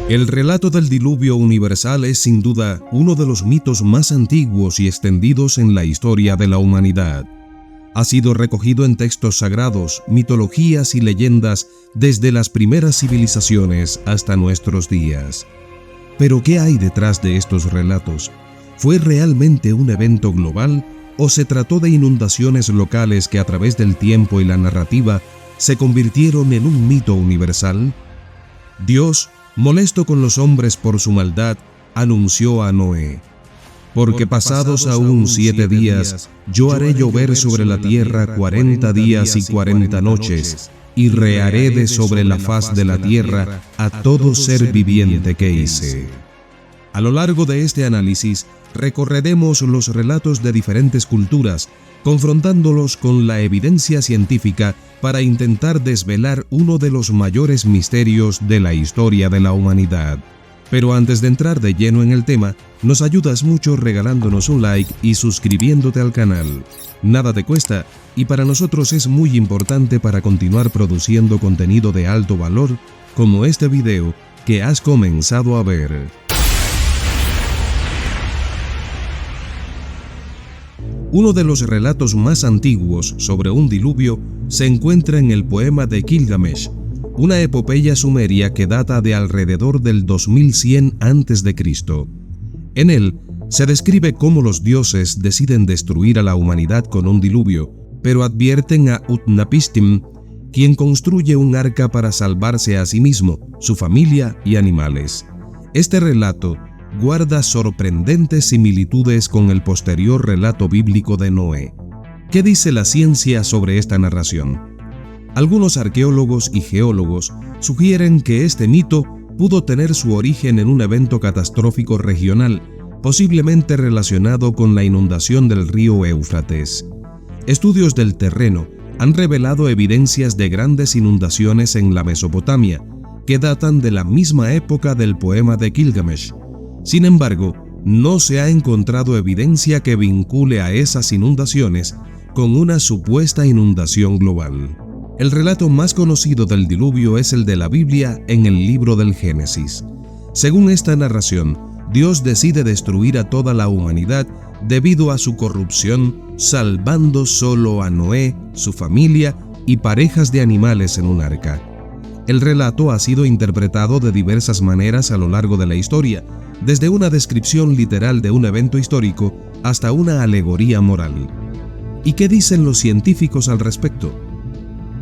El relato del diluvio universal es sin duda uno de los mitos más antiguos y extendidos en la historia de la humanidad. Ha sido recogido en textos sagrados, mitologías y leyendas desde las primeras civilizaciones hasta nuestros días. Pero ¿qué hay detrás de estos relatos? ¿Fue realmente un evento global o se trató de inundaciones locales que a través del tiempo y la narrativa se convirtieron en un mito universal? Dios, molesto con los hombres por su maldad, anunció a Noé: porque pasados aún 7 días, yo haré llover sobre la tierra 40 días y 40 noches, y reharé de sobre la faz de la tierra a todo ser viviente que hice. A lo largo de este análisis, recorreremos los relatos de diferentes culturas, confrontándolos con la evidencia científica para intentar desvelar uno de los mayores misterios de la historia de la humanidad. Pero antes de entrar de lleno en el tema, nos ayudas mucho regalándonos un like y suscribiéndote al canal. Nada te cuesta y para nosotros es muy importante para continuar produciendo contenido de alto valor como este video que has comenzado a ver. Uno de los relatos más antiguos sobre un diluvio se encuentra en el poema de Gilgamesh, una epopeya sumeria que data de alrededor del 2100 a.C. En él se describe cómo los dioses deciden destruir a la humanidad con un diluvio, pero advierten a Utnapishtim, quien construye un arca para salvarse a sí mismo, su familia y animales. Este relato guarda sorprendentes similitudes con el posterior relato bíblico de Noé. ¿Qué dice la ciencia sobre esta narración? Algunos arqueólogos y geólogos sugieren que este mito pudo tener su origen en un evento catastrófico regional, posiblemente relacionado con la inundación del río Éufrates. Estudios del terreno han revelado evidencias de grandes inundaciones en la Mesopotamia, que datan de la misma época del poema de Gilgamesh. Sin embargo, no se ha encontrado evidencia que vincule a esas inundaciones con una supuesta inundación global. El relato más conocido del diluvio es el de la Biblia en el libro del Génesis. Según esta narración, Dios decide destruir a toda la humanidad debido a su corrupción, salvando solo a Noé, su familia y parejas de animales en un arca. El relato ha sido interpretado de diversas maneras a lo largo de la historia, desde una descripción literal de un evento histórico hasta una alegoría moral. ¿Y qué dicen los científicos al respecto?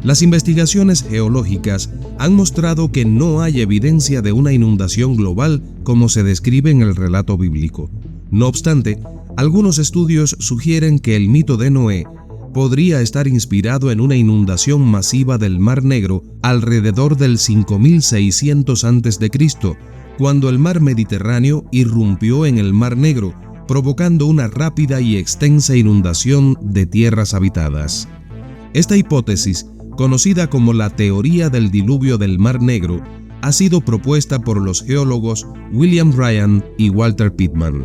Las investigaciones geológicas han mostrado que no hay evidencia de una inundación global como se describe en el relato bíblico. No obstante, algunos estudios sugieren que el mito de Noé podría estar inspirado en una inundación masiva del Mar Negro alrededor del 5600 a.C., cuando el mar Mediterráneo irrumpió en el Mar Negro, provocando una rápida y extensa inundación de tierras habitadas. Esta hipótesis, conocida como la teoría del diluvio del Mar Negro, ha sido propuesta por los geólogos William Ryan y Walter Pitman.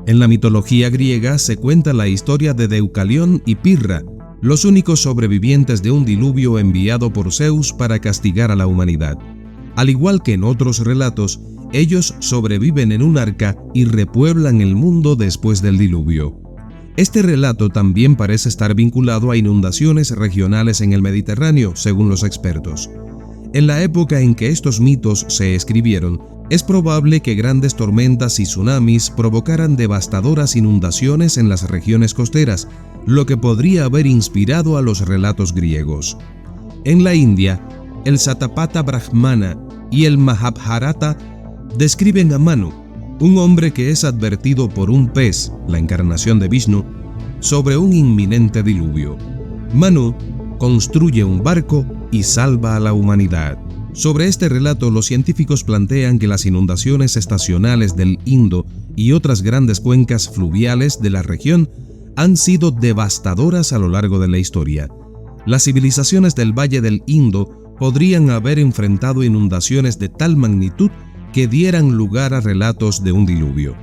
En la mitología griega se cuenta la historia de Deucalión y Pirra, los únicos sobrevivientes de un diluvio enviado por Zeus para castigar a la humanidad. Al igual que en otros relatos, ellos sobreviven en un arca y repueblan el mundo después del diluvio. Este relato también parece estar vinculado a inundaciones regionales en el Mediterráneo, según los expertos. En la época en que estos mitos se escribieron, es probable que grandes tormentas y tsunamis provocaran devastadoras inundaciones en las regiones costeras, lo que podría haber inspirado a los relatos griegos. En la India, el Satapatha Brahmana y el Mahabharata describen a Manu, un hombre que es advertido por un pez, la encarnación de Vishnu, sobre un inminente diluvio. Manu construye un barco y salva a la humanidad. Sobre este relato, los científicos plantean que las inundaciones estacionales del Indo y otras grandes cuencas fluviales de la región han sido devastadoras a lo largo de la historia. Las civilizaciones del Valle del Indo podrían haber enfrentado inundaciones de tal magnitud que dieran lugar a relatos de un diluvio.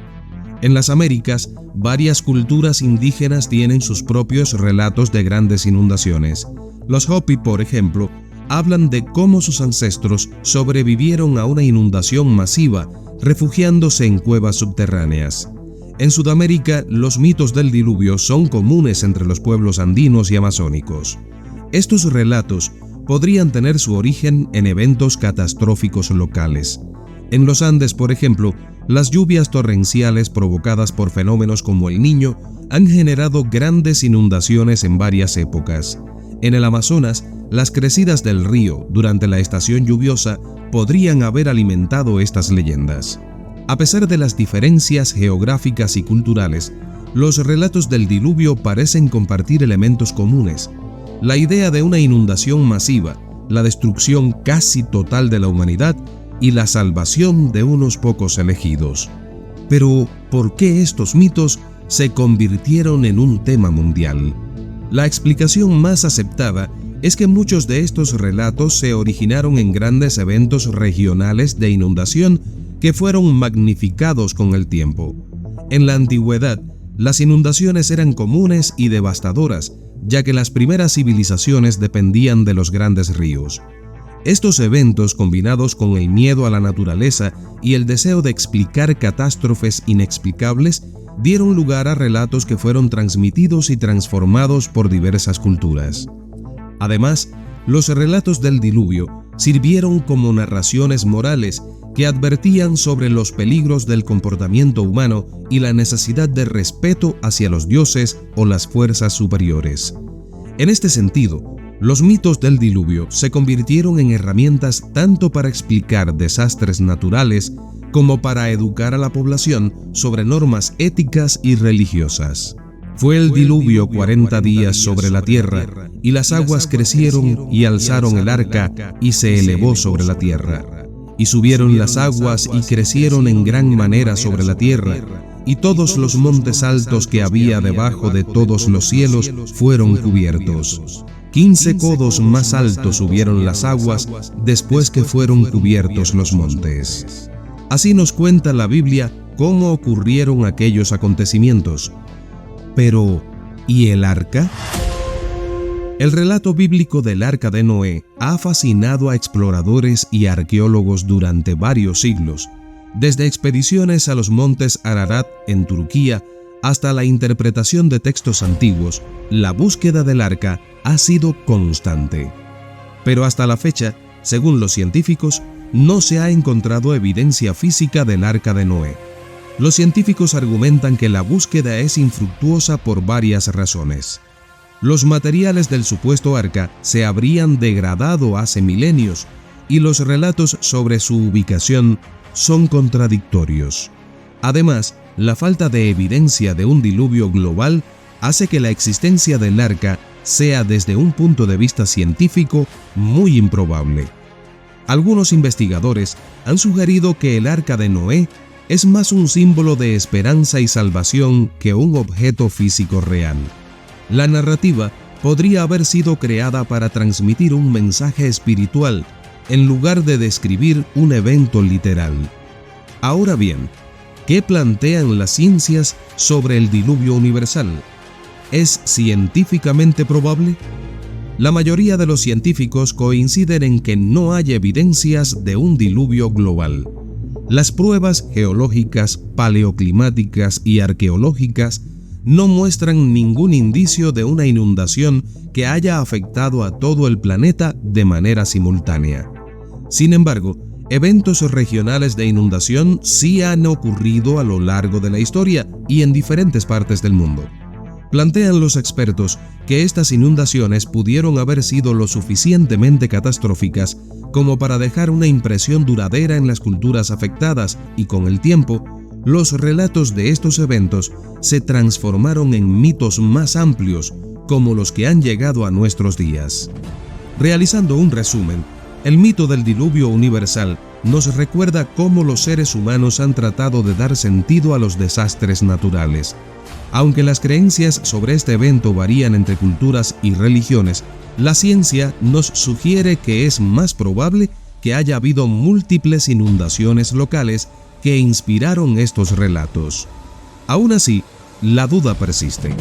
En las Américas, varias culturas indígenas tienen sus propios relatos de grandes inundaciones. Los Hopi, por ejemplo, hablan de cómo sus ancestros sobrevivieron a una inundación masiva, refugiándose en cuevas subterráneas. En Sudamérica, los mitos del diluvio son comunes entre los pueblos andinos y amazónicos. Estos relatos podrían tener su origen en eventos catastróficos locales. En los Andes, por ejemplo, las lluvias torrenciales provocadas por fenómenos como el Niño han generado grandes inundaciones en varias épocas. En el Amazonas, las crecidas del río durante la estación lluviosa podrían haber alimentado estas leyendas. A pesar de las diferencias geográficas y culturales, los relatos del diluvio parecen compartir elementos comunes. La idea de una inundación masiva, la destrucción casi total de la humanidad y la salvación de unos pocos elegidos. Pero, ¿por qué estos mitos se convirtieron en un tema mundial? La explicación más aceptada es que muchos de estos relatos se originaron en grandes eventos regionales de inundación que fueron magnificados con el tiempo. En la antigüedad, las inundaciones eran comunes y devastadoras, ya que las primeras civilizaciones dependían de los grandes ríos. Estos eventos, combinados con el miedo a la naturaleza y el deseo de explicar catástrofes inexplicables, dieron lugar a relatos que fueron transmitidos y transformados por diversas culturas. Además, los relatos del diluvio sirvieron como narraciones morales que advertían sobre los peligros del comportamiento humano y la necesidad de respeto hacia los dioses o las fuerzas superiores. En este sentido, los mitos del diluvio se convirtieron en herramientas tanto para explicar desastres naturales como para educar a la población sobre normas éticas y religiosas. Fue el diluvio 40 días sobre la tierra, y las aguas crecieron y alzaron el arca y se elevó sobre la tierra. Y subieron las aguas y crecieron en gran manera sobre la tierra, y todos los montes altos que había debajo de todos los cielos fueron cubiertos. 15 codos más altos subieron las aguas después que fueron cubiertos los montes. Así nos cuenta la Biblia cómo ocurrieron aquellos acontecimientos. Pero, ¿y el arca? El relato bíblico del Arca de Noé ha fascinado a exploradores y arqueólogos durante varios siglos, desde expediciones a los montes Ararat en Turquía hasta la interpretación de textos antiguos. La búsqueda del arca ha sido constante. Pero hasta la fecha, según los científicos, no se ha encontrado evidencia física del Arca de Noé. Los científicos argumentan que la búsqueda es infructuosa por varias razones. Los materiales del supuesto arca se habrían degradado hace milenios y los relatos sobre su ubicación son contradictorios. Además, la falta de evidencia de un diluvio global hace que la existencia del arca sea desde un punto de vista científico muy improbable. Algunos investigadores han sugerido que el Arca de Noé es más un símbolo de esperanza y salvación que un objeto físico real. La narrativa podría haber sido creada para transmitir un mensaje espiritual en lugar de describir un evento literal. Ahora bien, ¿qué plantean las ciencias sobre el diluvio universal? ¿Es científicamente probable? La mayoría de los científicos coinciden en que no hay evidencias de un diluvio global. Las pruebas geológicas, paleoclimáticas y arqueológicas no muestran ningún indicio de una inundación que haya afectado a todo el planeta de manera simultánea. Sin embargo, eventos regionales de inundación sí han ocurrido a lo largo de la historia y en diferentes partes del mundo. Plantean los expertos que estas inundaciones pudieron haber sido lo suficientemente catastróficas como para dejar una impresión duradera en las culturas afectadas y con el tiempo, los relatos de estos eventos se transformaron en mitos más amplios como los que han llegado a nuestros días. Realizando un resumen, el mito del diluvio universal nos recuerda cómo los seres humanos han tratado de dar sentido a los desastres naturales. Aunque las creencias sobre este evento varían entre culturas y religiones, la ciencia nos sugiere que es más probable que haya habido múltiples inundaciones locales que inspiraron estos relatos. Aún así, la duda persiste.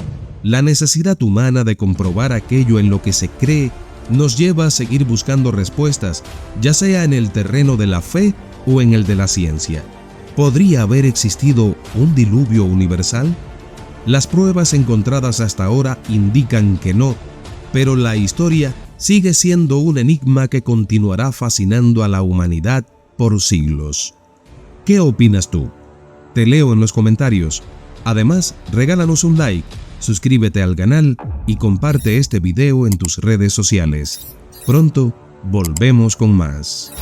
La necesidad humana de comprobar aquello en lo que se cree nos lleva a seguir buscando respuestas, ya sea en el terreno de la fe o en el de la ciencia. ¿Podría haber existido un diluvio universal? Las pruebas encontradas hasta ahora indican que no, pero la historia sigue siendo un enigma que continuará fascinando a la humanidad por siglos. ¿Qué opinas tú? Te leo en los comentarios. Además, regálanos un like, suscríbete al canal y comparte este video en tus redes sociales. Pronto volvemos con más.